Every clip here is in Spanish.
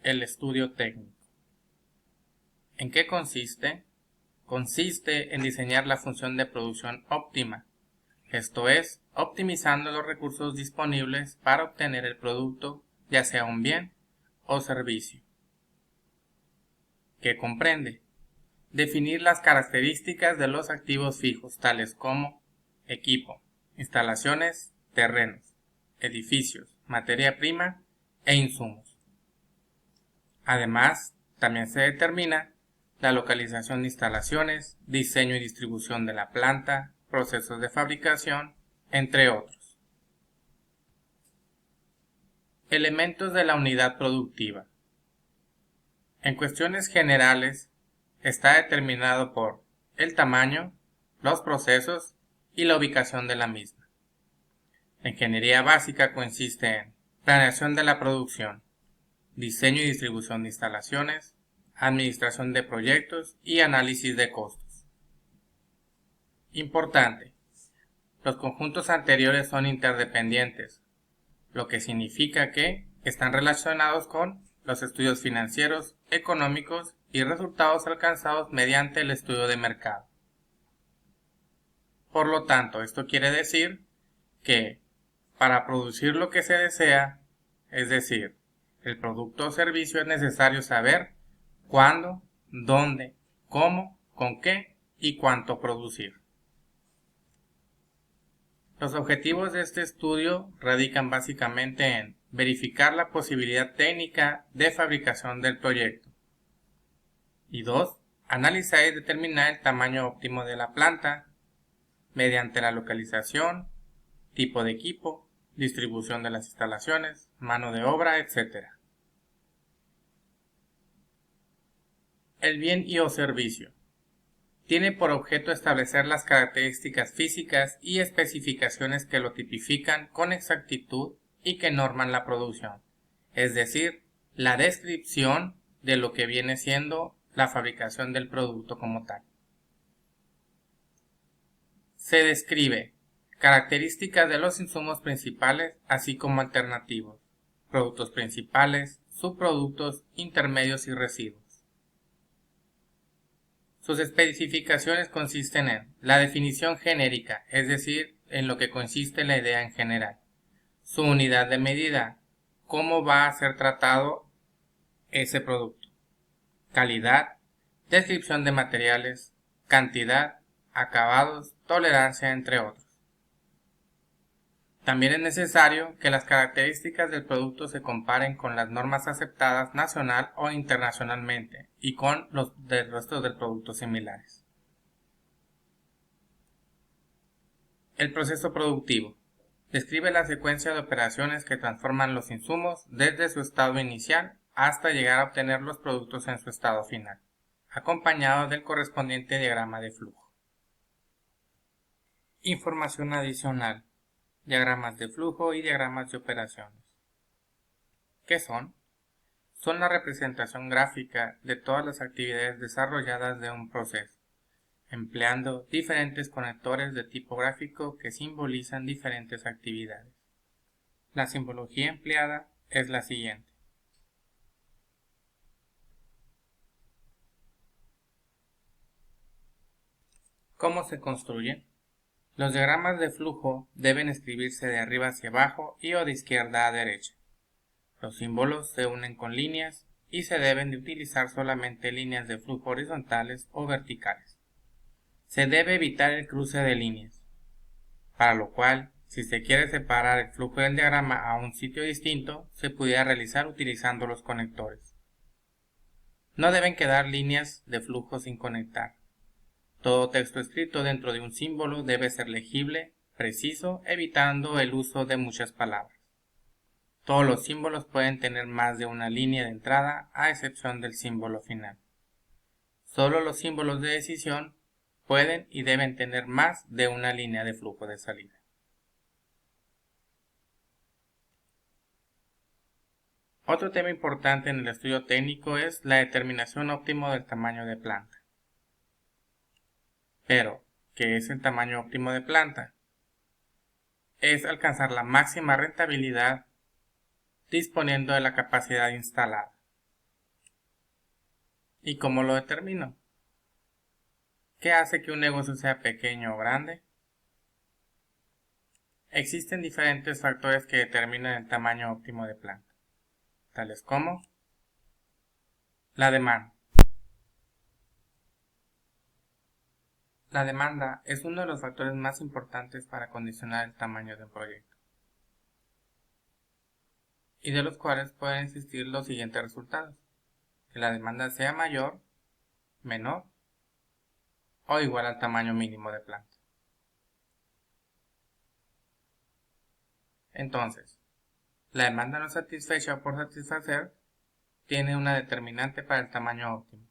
El estudio técnico. ¿En qué consiste? Consiste en diseñar la función de producción óptima, esto es, optimizando los recursos disponibles para obtener el producto, ya sea un bien o servicio. ¿Qué comprende? Definir las características de los activos fijos, tales como equipo, instalaciones, terrenos, edificios, materia prima e insumos. Además, también se determina la localización de instalaciones, diseño y distribución de la planta, procesos de fabricación, entre otros. Elementos de la unidad productiva. En cuestiones generales, está determinado por el tamaño, los procesos y la ubicación de la misma. La ingeniería básica consiste en planeación de la producción, diseño y distribución de instalaciones, administración de proyectos y análisis de costos. Importante: los conjuntos anteriores son interdependientes, lo que significa que están relacionados con los estudios financieros, económicos y resultados alcanzados mediante el estudio de mercado. Por lo tanto, esto quiere decir que para producir lo que se desea, es decir, el producto o servicio, es necesario saber cuándo, dónde, cómo, con qué y cuánto producir. Los objetivos de este estudio radican básicamente en verificar la posibilidad técnica de fabricación del proyecto. Y 2. Analizar y determinar el tamaño óptimo de la planta mediante la localización, tipo de equipo, distribución de las instalaciones, mano de obra, etc. El bien y o servicio. Tiene por objeto establecer las características físicas y especificaciones que lo tipifican con exactitud y que norman la producción, es decir, la descripción de lo que viene siendo la fabricación del producto como tal. Se describe características de los insumos principales, así como alternativos, productos principales, subproductos, intermedios y residuos. Sus especificaciones consisten en la definición genérica, es decir, en lo que consiste la idea en general. Su unidad de medida, cómo va a ser tratado ese producto. Calidad, descripción de materiales, cantidad, acabados, tolerancia, entre otros. También es necesario que las características del producto se comparen con las normas aceptadas nacional o internacionalmente y con los del resto de productos similares. El proceso productivo. Describe la secuencia de operaciones que transforman los insumos desde su estado inicial hasta llegar a obtener los productos en su estado final, acompañado del correspondiente diagrama de flujo. Información adicional. Diagramas de flujo y diagramas de operaciones. ¿Qué son? Son la representación gráfica de todas las actividades desarrolladas de un proceso, empleando diferentes conectores de tipo gráfico que simbolizan diferentes actividades. La simbología empleada es la siguiente. ¿Cómo se construyen? Los diagramas de flujo deben escribirse de arriba hacia abajo y o de izquierda a derecha. Los símbolos se unen con líneas y se deben de utilizar solamente líneas de flujo horizontales o verticales. Se debe evitar el cruce de líneas, para lo cual, si se quiere separar el flujo del diagrama a un sitio distinto, se pudiera realizar utilizando los conectores. No deben quedar líneas de flujo sin conectar. Todo texto escrito dentro de un símbolo debe ser legible, preciso, evitando el uso de muchas palabras. Todos los símbolos pueden tener más de una línea de entrada, a excepción del símbolo final. Solo los símbolos de decisión pueden y deben tener más de una línea de flujo de salida. Otro tema importante en el estudio técnico es la determinación óptima del tamaño de planta. Pero, ¿qué es el tamaño óptimo de planta? Es alcanzar la máxima rentabilidad disponiendo de la capacidad instalada. ¿Y cómo lo determino? ¿Qué hace que un negocio sea pequeño o grande? Existen diferentes factores que determinan el tamaño óptimo de planta, tales como la demanda. La demanda es uno de los factores más importantes para condicionar el tamaño de un proyecto, y de los cuales pueden existir los siguientes resultados: que la demanda sea mayor, menor o igual al tamaño mínimo de planta. Entonces, la demanda no satisfecha o por satisfacer tiene una determinante para el tamaño óptimo.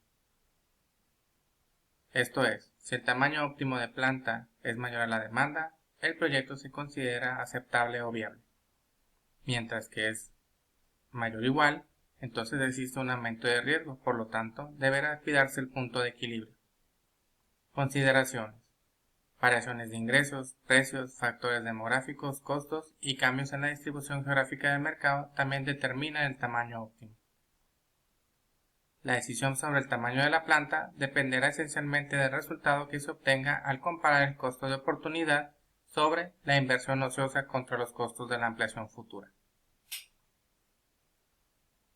Esto es, si el tamaño óptimo de planta es mayor a la demanda, el proyecto se considera aceptable o viable. Mientras que es mayor o igual, entonces existe un aumento de riesgo, por lo tanto, deberá cuidarse el punto de equilibrio. Consideraciones: variaciones de ingresos, precios, factores demográficos, costos y cambios en la distribución geográfica del mercado también determinan el tamaño óptimo. La decisión sobre el tamaño de la planta dependerá esencialmente del resultado que se obtenga al comparar el costo de oportunidad sobre la inversión ociosa contra los costos de la ampliación futura.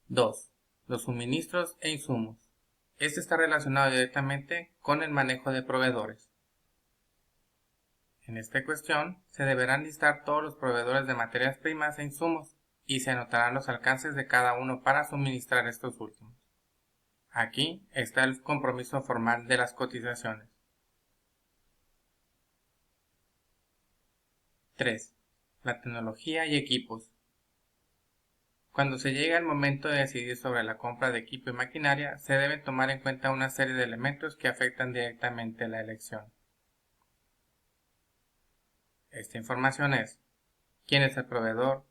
2. Los suministros e insumos. Este está relacionado directamente con el manejo de proveedores. En esta cuestión se deberán listar todos los proveedores de materias primas e insumos y se anotarán los alcances de cada uno para suministrar estos últimos. Aquí está el compromiso formal de las cotizaciones. 3. La tecnología y equipos. Cuando se llega el momento de decidir sobre la compra de equipo y maquinaria, se deben tomar en cuenta una serie de elementos que afectan directamente la elección. Esta información es: quién es el proveedor,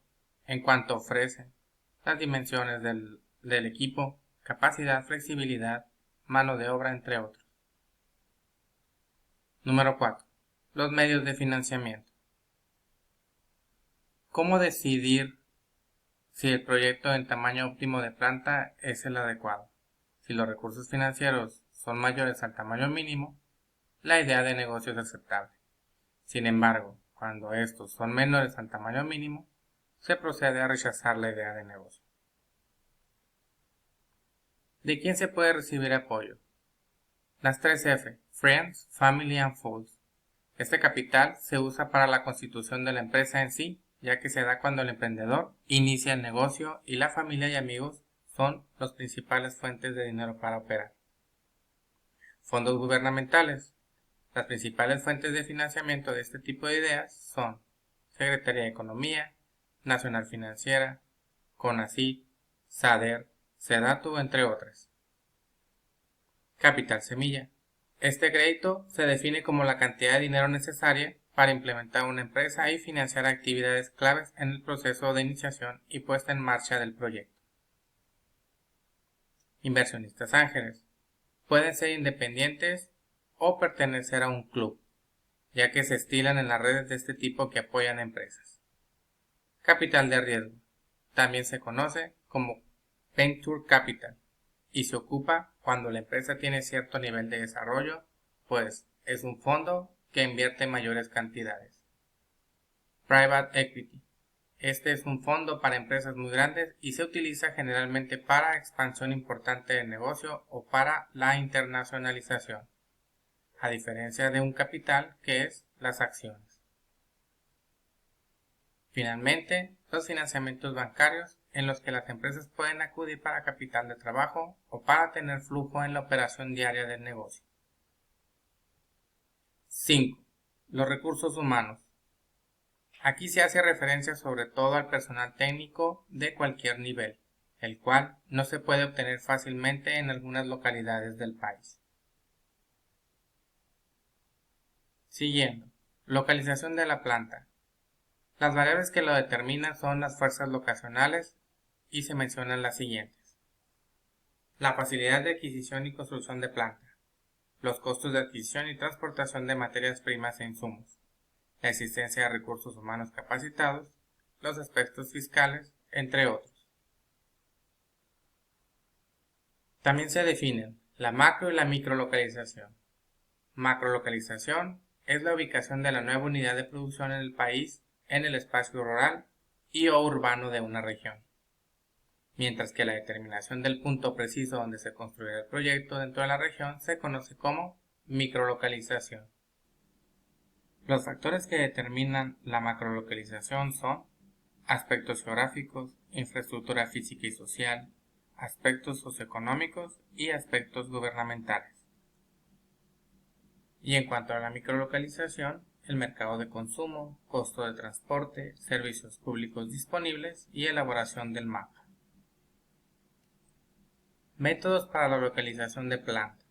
en cuánto ofrece, las dimensiones del equipo, capacidad, flexibilidad, mano de obra, entre otros. Número 4. Los medios de financiamiento. ¿Cómo decidir si el proyecto en tamaño óptimo de planta es el adecuado? Si los recursos financieros son mayores al tamaño mínimo, la idea de negocio es aceptable. Sin embargo, cuando estos son menores al tamaño mínimo, se procede a rechazar la idea de negocio. ¿De quién se puede recibir apoyo? Las 3 F, Friends, Family and Fools. Este capital se usa para la constitución de la empresa en sí, ya que se da cuando el emprendedor inicia el negocio y la familia y amigos son las principales fuentes de dinero para operar. Fondos gubernamentales. Las principales fuentes de financiamiento de este tipo de ideas son Secretaría de Economía, Nacional Financiera, CONACYT, SADER, SEDATU, entre otras. Capital semilla. Este crédito se define como la cantidad de dinero necesaria para implementar una empresa y financiar actividades claves en el proceso de iniciación y puesta en marcha del proyecto. Inversionistas ángeles. Pueden ser independientes o pertenecer a un club, ya que se estilan en las redes de este tipo que apoyan empresas. Capital de riesgo. También se conoce como Venture Capital y se ocupa cuando la empresa tiene cierto nivel de desarrollo, pues es un fondo que invierte mayores cantidades. Private Equity. Este es un fondo para empresas muy grandes y se utiliza generalmente para expansión importante del negocio o para la internacionalización, a diferencia de un capital que es las acciones. Finalmente, los financiamientos bancarios en los que las empresas pueden acudir para capital de trabajo o para tener flujo en la operación diaria del negocio. 5. Los recursos humanos. Aquí se hace referencia sobre todo al personal técnico de cualquier nivel, el cual no se puede obtener fácilmente en algunas localidades del país. Siguiendo. Localización de la planta. Las variables que lo determinan son las fuerzas locacionales y se mencionan las siguientes: la facilidad de adquisición y construcción de planta, los costos de adquisición y transportación de materias primas e insumos, la existencia de recursos humanos capacitados, los aspectos fiscales, entre otros. También se definen La macro y la microlocalización. Macrolocalización es la ubicación de la nueva unidad de producción en el país, en el espacio rural y o urbano de una región, mientras que la determinación del punto preciso donde se construirá el proyecto dentro de la región se conoce como microlocalización. Los factores que determinan la macrolocalización son aspectos geográficos, infraestructura física y social, aspectos socioeconómicos y aspectos gubernamentales. Y en cuanto a la microlocalización, el mercado de consumo, costo de transporte, servicios públicos disponibles y elaboración del mapa. Métodos para la localización de planta.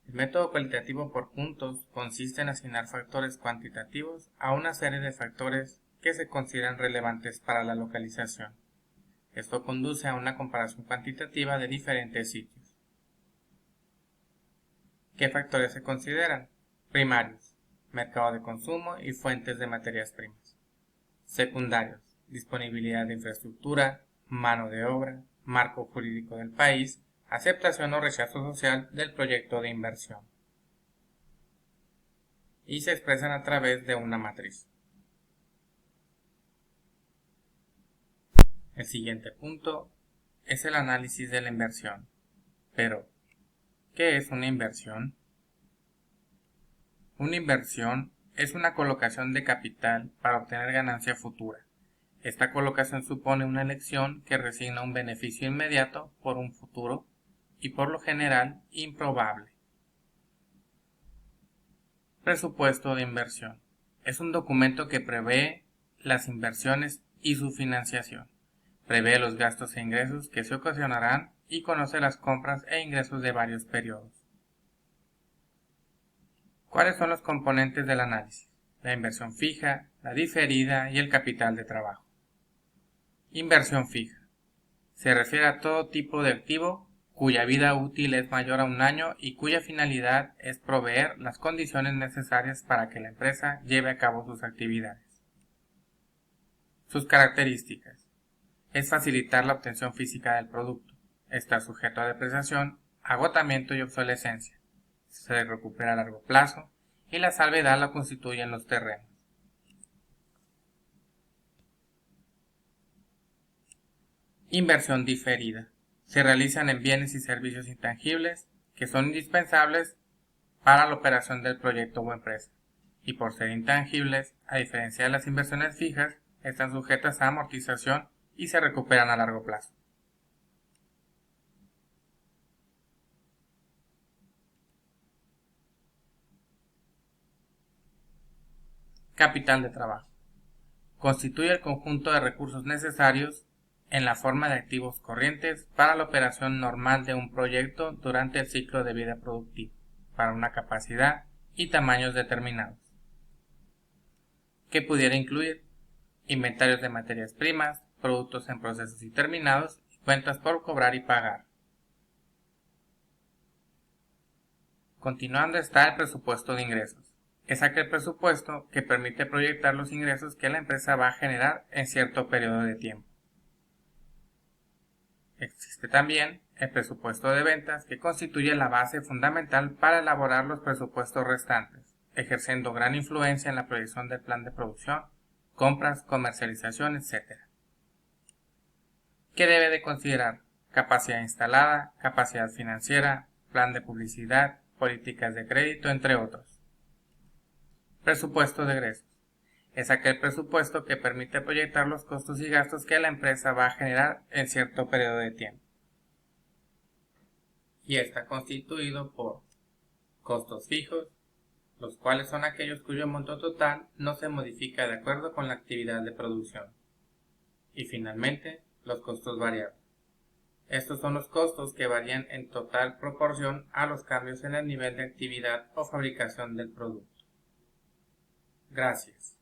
El método cualitativo por puntos consiste en asignar factores cuantitativos a una serie de factores que se consideran relevantes para la localización. Esto conduce a una comparación cuantitativa de diferentes sitios. ¿Qué factores se consideran? Primarios: mercado de consumo y fuentes de materias primas. Secundarios: disponibilidad de infraestructura, mano de obra, marco jurídico del país, aceptación o rechazo social del proyecto de inversión. Y se expresan a través de una matriz. El siguiente punto es el análisis de la inversión. Pero, ¿qué es una inversión? Una inversión es una colocación de capital para obtener ganancia futura. Esta colocación supone una elección que resigna un beneficio inmediato por un futuro y por lo general improbable. Presupuesto de inversión. Es un documento que prevé las inversiones y su financiación. Prevé los gastos e ingresos que se ocasionarán y conoce las compras e ingresos de varios periodos. ¿Cuáles son los componentes del análisis? La inversión fija, la diferida y el capital de trabajo. Inversión fija. Se refiere a todo tipo de activo cuya vida útil es mayor a un año y cuya finalidad es proveer las condiciones necesarias para que la empresa lleve a cabo sus actividades. Sus características. Es facilitar la obtención física del producto. Está sujeto a depreciación, agotamiento y obsolescencia. Se recupera a largo plazo y la salvedad la constituyen los terrenos. Inversión diferida. Se realizan en bienes y servicios intangibles que son indispensables para la operación del proyecto o empresa, y por ser intangibles, a diferencia de las inversiones fijas, están sujetas a amortización y se recuperan a largo plazo. Capital de trabajo. Constituye el conjunto de recursos necesarios en la forma de activos corrientes para la operación normal de un proyecto durante el ciclo de vida productiva, para una capacidad y tamaños determinados. ¿Qué pudiera incluir? Inventarios de materias primas, productos en procesos y terminados, y cuentas por cobrar y pagar. Continuando está el presupuesto de ingresos. Es aquel presupuesto que permite proyectar los ingresos que la empresa va a generar en cierto periodo de tiempo. Existe también el presupuesto de ventas, que constituye la base fundamental para elaborar los presupuestos restantes, ejerciendo gran influencia en la proyección del plan de producción, compras, comercialización, etc. ¿Qué debe de considerar? Capacidad instalada, capacidad financiera, plan de publicidad, políticas de crédito, entre otros. Presupuesto de egresos. Es aquel presupuesto que permite proyectar los costos y gastos que la empresa va a generar en cierto periodo de tiempo. Y está constituido por costos fijos, los cuales son aquellos cuyo monto total no se modifica de acuerdo con la actividad de producción. Y finalmente, los costos variables. Estos son los costos que varían en total proporción a los cambios en el nivel de actividad o fabricación del producto. Gracias.